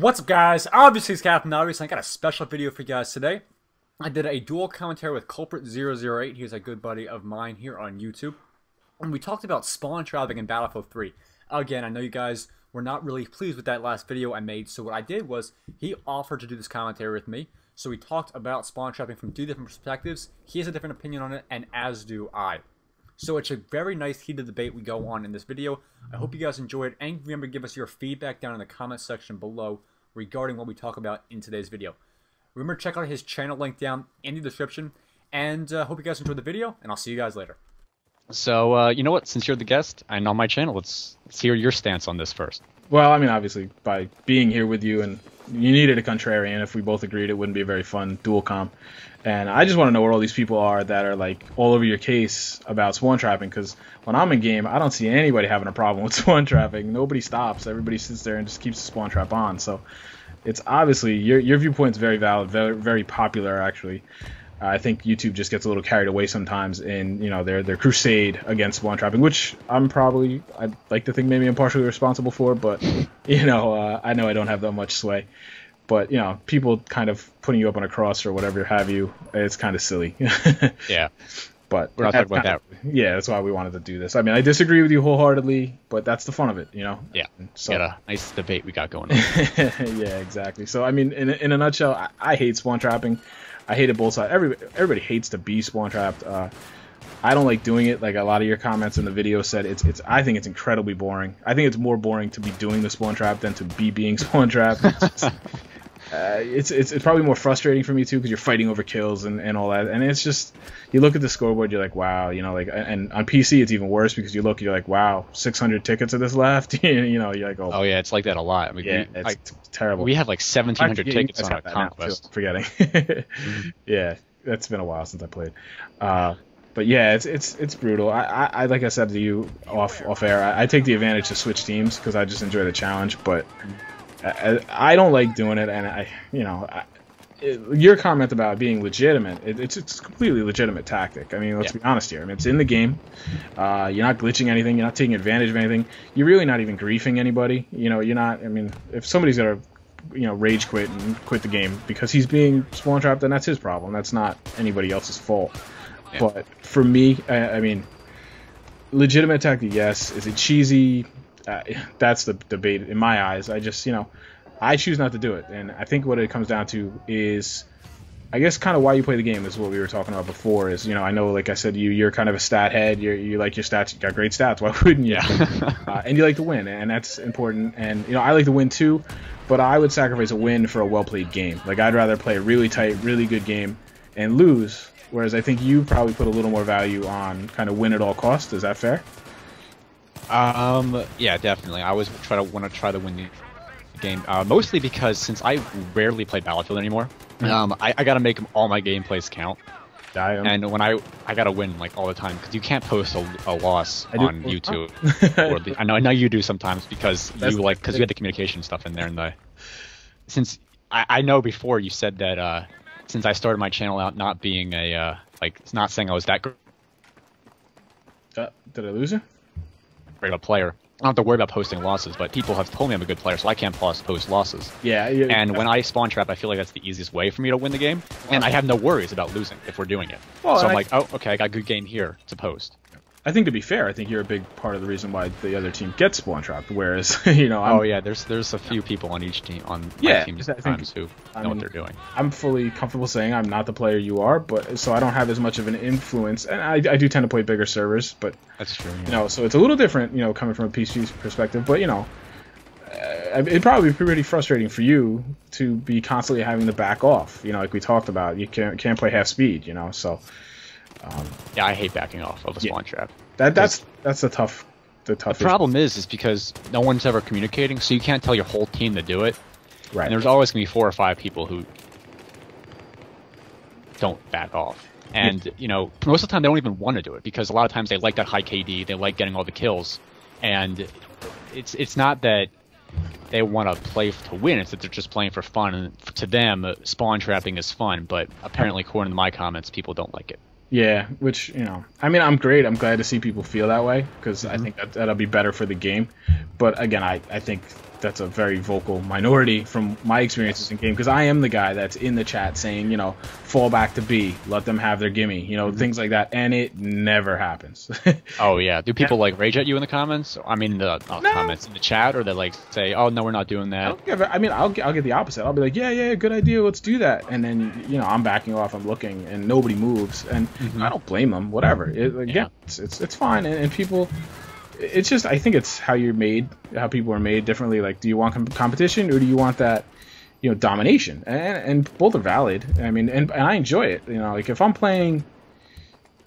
What's up, guys? Obviously, it's CaptainObviouzX. I got a special video for you guys today. I did a dual commentary with Kulprit008. He's a good buddy of mine here on YouTube. And we talked about spawn trapping in Battlefield 3. Again, I know you guys were not really pleased with that last video I made, so what I did was he offered to do this commentary with me. So we talked about spawn trapping from two different perspectives. He has a different opinion on it, and as do I. So it's a very nice heated debate we go on in this video. I hope you guys enjoyed, and remember to give us your feedback down in the comment section below regarding what we talk about in today's video. Remember to check out his channel link down in the description, and hope you guys enjoyed the video, and I'll see you guys later. So, you know what, since you're the guest and on my channel, let's hear your stance on this first. Well, I mean, obviously, by being here with you, and you needed a contrarian. If we both agreed, it wouldn't be a very fun dual comp. And I just want to know where all these people are that are, like, all over your case about spawn trapping, because when I'm in game, I don't see anybody having a problem with spawn trapping. Nobody stops. Everybody sits there and just keeps the spawn trap on. So it's obviously, your viewpoint's very valid, very, very popular, actually. I think YouTube just gets a little carried away sometimes in, you know, their crusade against spawn trapping, which I'd like to think maybe I'm partially responsible for, but, you know I don't have that much sway. But, you know, people kind of putting you up on a cross or whatever have you, it's kind of silly. Yeah. But we're not talking about that. Yeah, that's why we wanted to do this. I mean, I disagree with you wholeheartedly, but that's the fun of it, you know? Yeah. So, got a nice debate we got going on. Yeah, exactly. So, I mean, in a nutshell, I hate spawn trapping. I hate it both sides. Everybody hates to be spawn trapped. I don't like doing it. Like a lot of your comments in the video said, I think it's incredibly boring. I think it's more boring to be doing the spawn trap than to be being spawn trapped. It's probably more frustrating for me too, because you're fighting over kills and all that. And it's just, you look at the scoreboard, you're like, wow, you know, like, and on PC it's even worse because you're like, wow, 600 tickets of this left. You know, you're like, oh yeah, it's like that a lot. I mean, yeah, it's terrible. We have like 1,700 tickets on our conquest. Forgetting. Yeah, that's been a while since I played. But yeah, it's brutal. I like I said to you off air, I take the advantage to switch teams because I just enjoy the challenge, but I don't like doing it, and your comment about being legitimate, it's a completely legitimate tactic. I mean, let's be honest here. I mean, it's in the game. You're not glitching anything. You're not taking advantage of anything. You're really not even griefing anybody. You know, you're not. I mean, if somebody's gonna, you know, rage quit and quit the game because he's being spawn trapped, then that's his problem. That's not anybody else's fault. Yeah. But for me, I mean, legitimate tactic, yes. Is it cheesy? That's the debate in my eyes. I just, you know, I choose not to do it, and I think what it comes down to is, I guess, kind of why you play the game is what we were talking about before. Is, you know, I know, like I said, you're kind of a stat head. You like your stats. You got great stats. Why wouldn't you? Yeah. And you like to win, and that's important. And, you know, I like to win too, but I would sacrifice a win for a well played game. Like, I'd rather play a really tight, really good game and lose. Whereas I think you probably put a little more value on kind of win at all costs. Is that fair? Yeah, definitely. I always want to try to win the game, mostly because since I rarely play Battlefield anymore, I got to make all my gameplays count. And when I got to win like all the time, because you can't post a loss on YouTube. I know you do sometimes because you had the communication stuff in there. And since I know before you said that since I started my channel out not being it's not saying I was that good. Did I lose you? Great of a player. I don't have to worry about posting losses, but people have told me I'm a good player, so I can't post losses. Yeah. And when I spawn trap, I feel like that's the easiest way for me to win the game, and I have no worries about losing if we're doing it. Well, so I'm like, oh, okay, I got a good game here to post. I think, to be fair, I think you're a big part of the reason why the other team gets spawn trapped. Whereas, you know, there's a few people on each team my team sometimes who know what they're doing. I'm fully comfortable saying I'm not the player you are, but so I don't have as much of an influence, and I do tend to play bigger servers, but that's true. Yeah. You know, so it's a little different, you know, coming from a PC perspective. But, you know, it'd probably be pretty frustrating for you to be constantly having to back off. You know, like we talked about, you can't play half speed. You know, so. Yeah, I hate backing off of a spawn trap. That's the tough. The problem is because no one's ever communicating, so you can't tell your whole team to do it. Right. And there's always gonna be 4 or 5 people who don't back off. And you know, most of the time they don't even want to do it because a lot of times they like that high KD, they like getting all the kills, and it's not that they want to play to win, it's that they're just playing for fun. And to them, spawn trapping is fun, but apparently, according to my comments, people don't like it. Yeah, which, you know, I mean, I'm great. I'm glad to see people feel that way because I think that'll be better for the game. But again, I think that's a very vocal minority from my experiences in game, because I am the guy that's in the chat saying, you know, fall back to B, let them have their gimme, you know, things like that, and it never happens. Oh yeah, do people like rage at you in the comments? I mean, the comments in the chat, or they like say, "Oh no, we're not doing that." I mean, I'll get the opposite. I'll be like, yeah, good idea, let's do that, and then, you know, I'm backing off, I'm looking, and nobody moves, and I don't blame them. Whatever, it's fine, and people. It's just, I think it's how you're made, how people are made differently. Like, do you want competition, or do you want that, you know, domination? And both are valid. I mean, and I enjoy it. You know, like if I'm playing,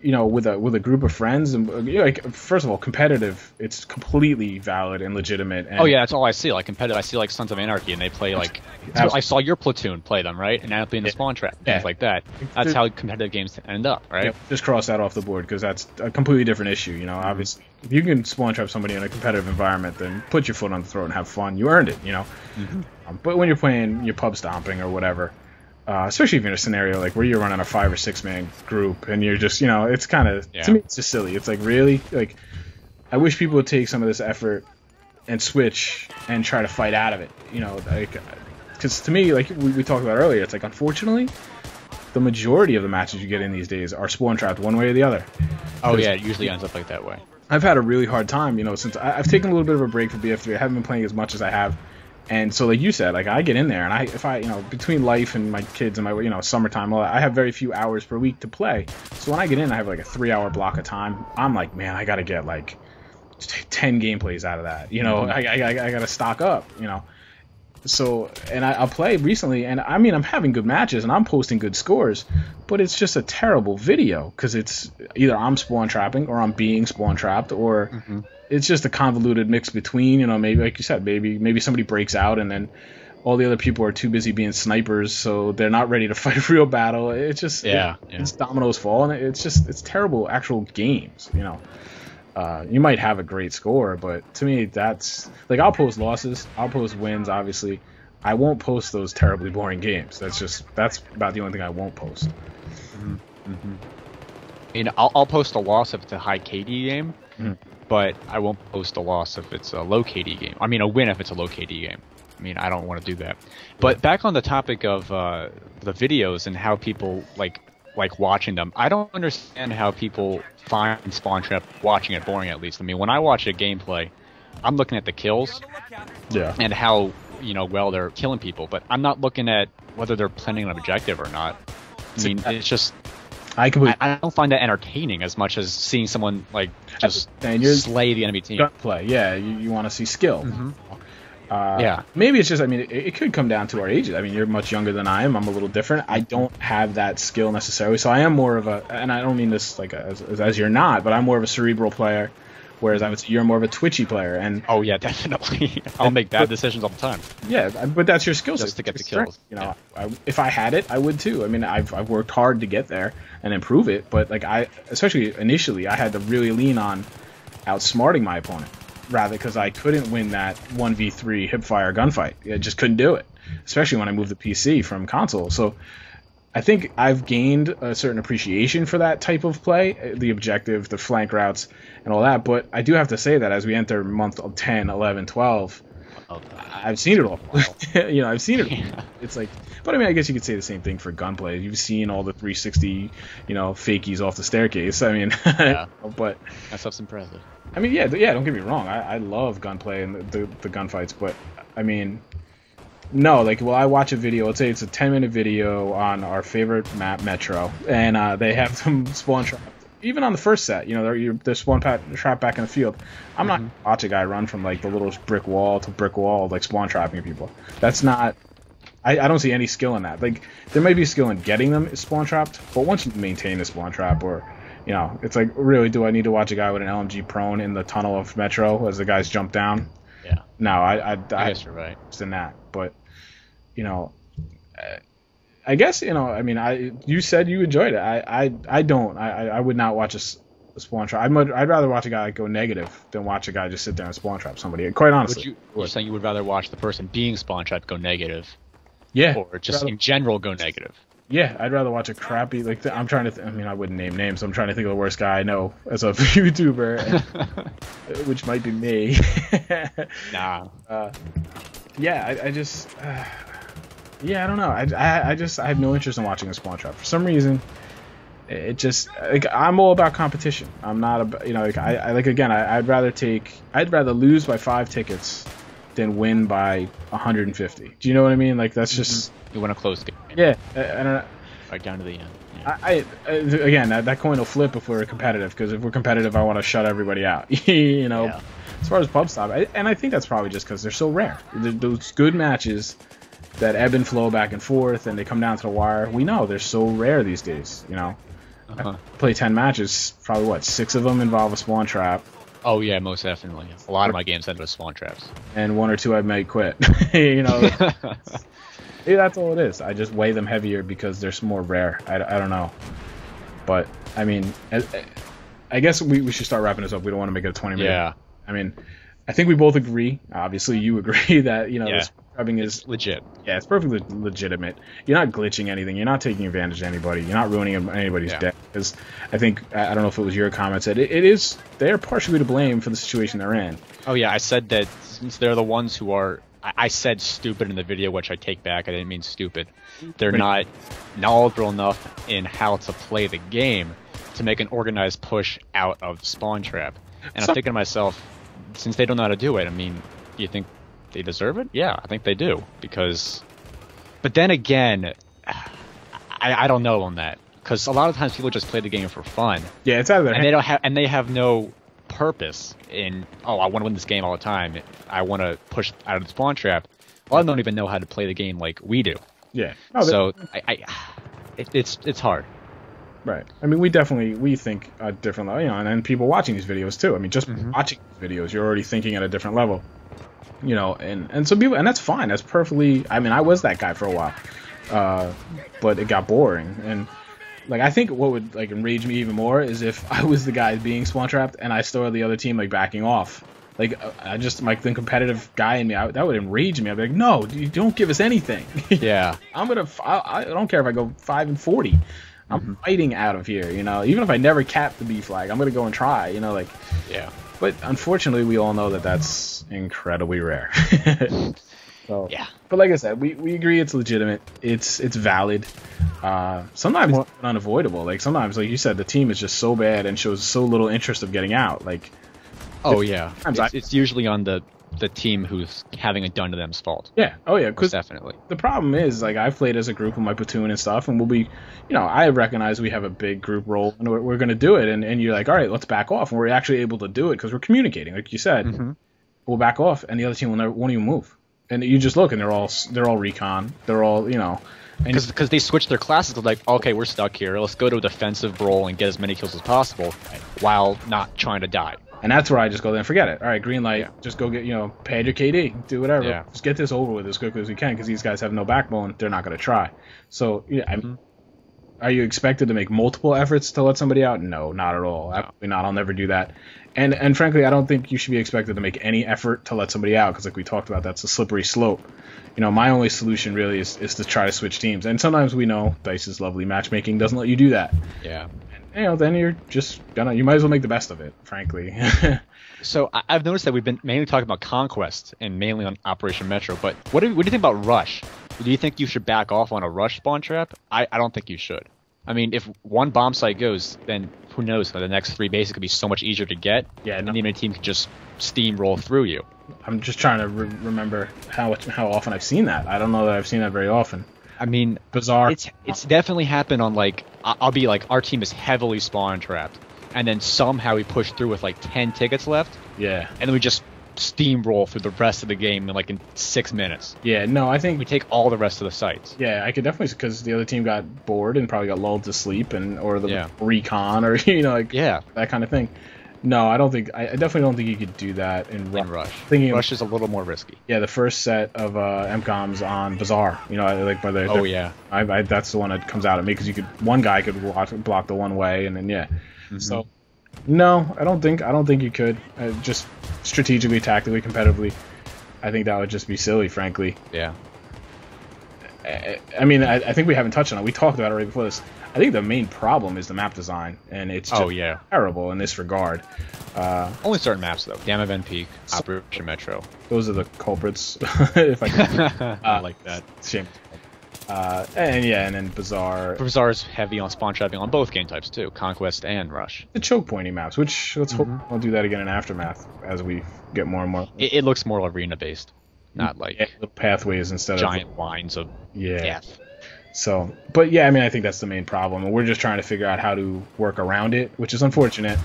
you know, with a group of friends, and you know, like, first of all, competitive, it's completely valid and legitimate. And, oh yeah, that's all I see. Like competitive, I see like Sons of Anarchy, and they play like. I saw your platoon play them, right? And now being the spawn trap, things like that. That's how competitive games end up, right? Yeah, just cross that off the board, because that's a completely different issue. You know, obviously, if you can spawn trap somebody in a competitive environment, then put your foot on the throat and have fun. You earned it, you know. But when you're playing, you're pub stomping or whatever, especially if you're in a scenario like where you're running a 5 or 6 man group and you're just, you know, it's kind of, to me, it's just silly. It's like, really, like, I wish people would take some of this effort and switch and try to fight out of it, you know, like. Because to me, like we talked about earlier, it's like, unfortunately, the majority of the matches you get in these days are spawn trapped one way or the other. Oh yeah, it usually ends up like that way. I've had a really hard time, you know, since I've taken a little bit of a break from BF3. I haven't been playing as much as I have, and so like you said, like I get in there, and if I, you know, between life and my kids and my, you know, summertime, I have very few hours per week to play. So when I get in, I have like a 3-hour block of time. I'm like, man, I got to get like 10 gameplays out of that. You know, I got to stock up, you know. So, and I'll play recently, and I mean, I'm having good matches, and I'm posting good scores, but it's just a terrible video, because it's either I'm spawn trapping, or I'm being spawn trapped, or it's just a convoluted mix between, you know, maybe, like you said, maybe somebody breaks out, and then all the other people are too busy being snipers, so they're not ready to fight a real battle. It's just, it's dominoes fall, and it's terrible actual games, you know. You might have a great score, but to me, that's like, I'll post losses, I'll post wins, obviously. I won't post those terribly boring games. That's about the only thing I won't post. You know, I'll post a loss if it's a high KD game, but I won't post a loss if it's a low KD game. I mean, a win if it's a low KD game. I mean, I don't want to do that. But back on the topic of the videos and how people like watching them, I don't understand how people find Spawn Trap watching it boring, at least. I mean, when I watch a gameplay, I'm looking at the kills and how, you know, well they're killing people, but I'm not looking at whether they're planning an objective or not. I mean, it's just, I don't find that entertaining as much as seeing someone like just slay the enemy team. Gunplay, yeah, you want to see skill. Maybe it's just, I mean, it could come down to our ages. I mean, you're much younger than I am. I'm a little different. I don't have that skill necessarily, so I am more of a, and I don't mean this like as you're not, but I'm more of a cerebral player, whereas I would say you're more of a twitchy player. And oh yeah, definitely. I'll make bad decisions all the time. Yeah, but that's your skill set. Just to get the kills. You know, if I had it, I would too. I mean, I've worked hard to get there and improve it, but like especially initially, I had to really lean on outsmarting my opponent. Rather, because I couldn't win that 1v3 hipfire gunfight. I just couldn't do it, especially when I moved the PC from console. So I think I've gained a certain appreciation for that type of play, the objective, the flank routes, and all that. But I do have to say that as we enter month 10, 11, 12, I've seen it all. You know, I've seen it. It's like, but I mean, I guess you could say the same thing for gunplay. You've seen all the 360, you know, fakies off the staircase. I mean, but that stuff's impressive. I mean, yeah. Don't get me wrong. I love gunplay and the gunfights, but I mean, no. Like, well, I watch a video. Let's say it's a 10-minute video on our favorite map, Metro, and they have some spawn trap. Even on the first set, you know, they're spawn trap back in the field. I'm not gonna watch a guy run from like the little brick wall to brick wall, like spawn trapping people. That's not. I don't see any skill in that. Like, there may be skill in getting them spawn trapped, but once you maintain a spawn trap, or, you know, it's like, really, do I need to watch a guy with an LMG prone in the tunnel of Metro as the guys jump down? Yeah. No, I guess you're right. In that, but, you know, I guess, you know, I mean, you said you enjoyed it. I don't. I would not watch a spawn trap. I'd rather watch a guy go negative than watch a guy just sit there and spawn trap somebody. Quite honestly. You're saying you would rather watch the person being spawn trapped go negative? Yeah. Or just in general go negative? Yeah, I'd rather watch a crappy like I'm trying to. I mean, I wouldn't name names. So I'm trying to think of the worst guy I know as a YouTuber, which might be me. Nah. Yeah, I just. Yeah, I don't know. I have no interest in watching a spawn trap for some reason. It just like I'm all about competition. I'm not about like I like again. I'd rather lose by 5 tickets than win by 150. Do you know what I mean? Like that's just you want a close game. Yeah, I don't know. Right down to the end. Yeah. Again that coin will flip if we're competitive, because if we're competitive, I want to shut everybody out. Yeah. As far as pub stop, and I think that's probably just because they're so rare. Those good matches that ebb and flow back and forth, and they come down to the wire. We know they're so rare these days. I play 10 matches, probably what 6 of them involve a spawn trap. Oh yeah, most definitely. A lot of my games end with spawn traps. And 1 or 2 I might quit. That's all it is. I just weigh them heavier because they're more rare. I don't know. But, I mean, I guess we should start wrapping this up. We don't want to make it a 20-minute. Yeah. I mean, I think we both agree. Obviously, you agree that, this scrubbing is legit. Yeah, it's perfectly legitimate. You're not glitching anything. You're not taking advantage of anybody. You're not ruining anybody's day. Because I think, I don't know if it was your comment, said they're partially to blame for the situation they're in. Oh, yeah, I said that since they're the ones who are, I said stupid in the video, which I take back. I didn't mean stupid. They're not knowledgeable enough in how to play the game to make an organized push out of spawn trap. And I'm thinking to myself, since they don't know how to do it, I mean, do you think they deserve it? Yeah, I think they do. But then again, I don't know on that. Because a lot of times people just play the game for fun. Yeah, it's out of their hands. And they have no purpose in, I want to win this game all the time. I want to push out of the spawn trap. A lot of them don't even know how to play the game like we do. Yeah. So it's hard. Right. I mean, we think a different level, and people watching these videos too. I mean, just watching these videos, you're already thinking at a different level, and some people, and that's fine. That's perfectly. I mean, I was that guy for a while, but it got boring, and like I think what would like enrage me even more is if I was the guy being spawn trapped and I saw the other team like backing off. Like I just like the competitive guy in me, that would enrage me. I'd be like, no, you don't give us anything. Yeah. I don't care if I go 5-40. I'm fighting out of here, Even if I never cap the B flag, I'm gonna go and try, Yeah. But unfortunately, we all know that that's incredibly rare. So, yeah. But like I said, we agree it's legitimate. It's valid. Sometimes it's unavoidable. Like sometimes, like you said, the team is just so bad and shows so little interest of getting out. Like. Oh yeah. It's usually on the team who's having it done to them's fault. Yeah. Oh yeah. Because definitely. The problem is, like, I've played as a group with my platoon and stuff, and we'll be, I recognize we have a big group role, and we're going to do it, and you're like, all right, let's back off, and we're actually able to do it because we're communicating, like you said. We'll back off, and the other team won't even move, and you just look, and they're all recon, they're all, because they switch their classes to like, okay, we're stuck here, let's go to a defensive role and get as many kills as possible, while not trying to die. And that's where I just go there and forget it. All right, green light, just go get, pad your KD, do whatever. Yeah. Just get this over with as quickly as we can, because these guys have no backbone. They're not going to try. So, yeah, are you expected to make multiple efforts to let somebody out? No, not at all. Absolutely not. I'll never do that. And frankly, I don't think you should be expected to make any effort to let somebody out, because like we talked about, that's a slippery slope. My only solution really is to try to switch teams. And sometimes we know DICE's lovely matchmaking doesn't let you do that. Yeah. Then you're just you might as well make the best of it, frankly. So I've noticed that we've been mainly talking about Conquest and mainly on Operation Metro, but what do you think about Rush? Do you think you should back off on a Rush spawn trap? I don't think you should. I mean, if one bomb site goes, then who knows? The next 3 bases could be so much easier to get, and the enemy team could just steamroll through you. I'm just trying to remember how often I've seen that. I don't know that I've seen that very often. I mean, bizarre. It's definitely happened on, like, I'll be like, our team is heavily spawn trapped, and then somehow we push through with like 10 tickets left. Yeah. And then we just steamroll through the rest of the game in 6 minutes. Yeah, no, I think we take all the rest of the sites. Yeah, I could definitely, because the other team got bored and probably got lulled to sleep, or the recon, or that kind of thing. No, I definitely don't think you could do that in Rush. Rush is a little more risky. Yeah, the first set of MCOMs on Bazaar, that's the one that comes out at me, because one guy could block the one way, and then So, no, I don't think you could. Just strategically, tactically, competitively, I think that would just be silly, frankly. Yeah. I mean, I think we haven't touched on it. We talked about it right before this. I think the main problem is the map design, and it's just terrible in this regard. Only certain maps, though. Gamma Van Peak, Operation Metro. Those are the culprits, if I can. I like that. Shame. And then Bazaar. Bazaar is heavy on spawn trapping on both game types, too. Conquest and Rush. The choke pointing maps, which let's hope we'll do that again in Aftermath as we get more and more. It looks more arena-based, not like the pathways instead giant of lines of death. So, but yeah, I mean, I think that's the main problem, and we're just trying to figure out how to work around it, which is unfortunate,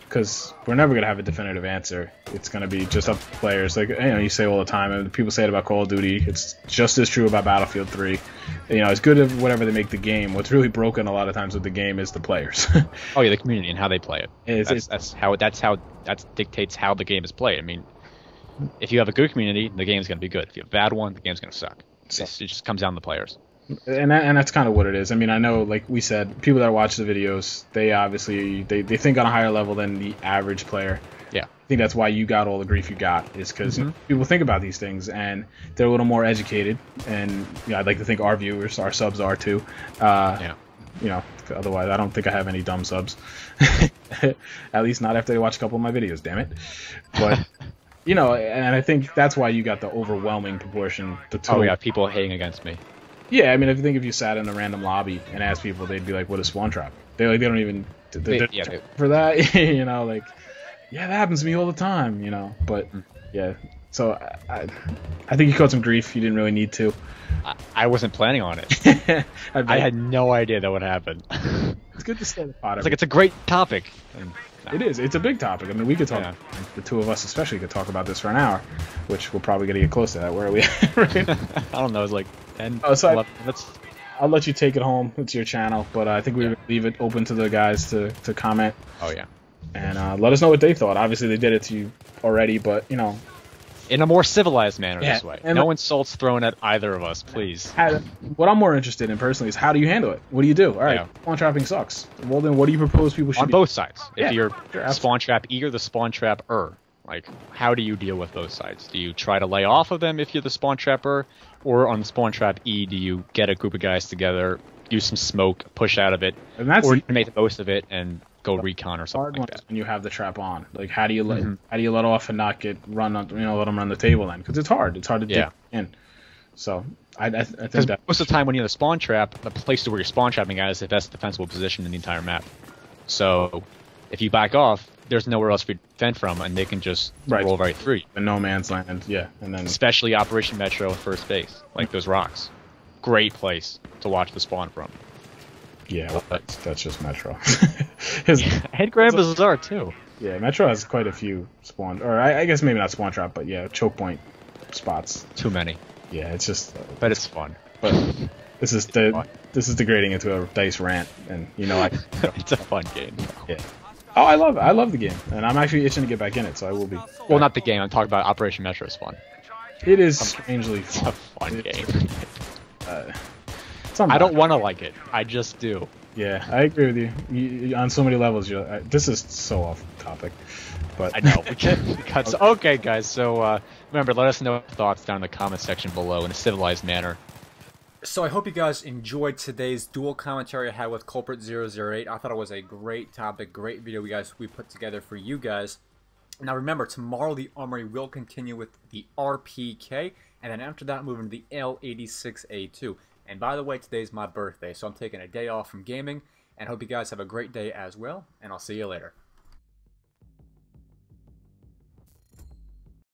because we're never going to have a definitive answer. It's going to be just up to players. Like, you say all the time, and people say it about Call of Duty, it's just as true about Battlefield 3. As good as whatever they make the game, what's really broken a lot of times with the game is the players. Oh, yeah, the community and how they play it. That dictates how the game is played. I mean, if you have a good community, the game's going to be good. If you have a bad one, the game's going to suck. It just comes down to the players. And that's kind of what it is. I mean, I know, like we said, people that watch the videos, they obviously they think on a higher level than the average player. Yeah, I think that's why you got all the grief you got, is because people think about these things and they're a little more educated. And I'd like to think our viewers, our subs are too. Otherwise, I don't think I have any dumb subs. At least not after they watch a couple of my videos. Damn it. But. And I think that's why you got the overwhelming proportion. Oh yeah, people hating against me. Yeah, I mean, if you sat in a random lobby and asked people, they'd be like, "What is spawn trap?" They don't even for that. Yeah, that happens to me all the time. But yeah, so I think you caught some grief. You didn't really need to. I wasn't planning on it. I had no idea that would happen. It's good to stay the pot. It's like it's a great topic. It is. It's a big topic. I mean, we could talk. The two of us, especially, could talk about this for an hour, which we're probably going to get close to that. Where are we at? Right? I don't know. It's like 10, 11 minutes. I'll let you take it home. It's your channel, but I think we would leave it open to the guys to comment. Oh yeah. And let us know what they thought. Obviously, they did it to you already, but in a more civilized manner this way. And no insults thrown at either of us, please. What I'm more interested in personally is how do you handle it? What do you do? All right, spawn trapping sucks. Well, then what do you propose people should do? On both sides. If you're sure, spawn trap E or the spawn trapper, like, how do you deal with both sides? Do you try to lay off of them if you're the spawn trapper? Or on the spawn trap E, do you get a group of guys together, use some smoke, push out of it, or you make the most of it and go recon or something like that? When you have the trap on, like how do you let off and not get run on, let them run the table then, because it's hard to dig in. So I think that most of the time when you're in the spawn trap, the place to where you're spawn trapping guys is the best defensible position in the entire map. So if you back off, there's nowhere else for you to defend from, and they can just roll right through you. The no man's land, and then especially Operation Metro first base, like those rocks, great place to watch the spawn from. Yeah, well, that's just Metro. Head grab Bazaar too. Yeah, Metro has quite a few spawn, or I guess maybe not spawn trap, but choke point spots. Too many. Yeah, it's just. But it's fun. But this is degrading into a dice rant, and it's a fun game. Yeah. Oh, I love the game, and I'm actually itching to get back in it, so I will be. Well, not the game. I'm talking about Operation Metro is fun. It is strangely fun. It's a fun game. I don't want to like it. I just do. Yeah, I agree with you. On so many levels, this is so off topic, but I know. Okay, guys. So remember, let us know your thoughts down in the comment section below in a civilized manner. So I hope you guys enjoyed today's dual commentary I had with Kulprit008. I thought it was a great topic, great video we put together for you guys. Now remember, tomorrow the Armory will continue with the RPK, and then after that move into the L86A2. And by the way, today's my birthday, so I'm taking a day off from gaming, and hope you guys have a great day as well, and I'll see you later.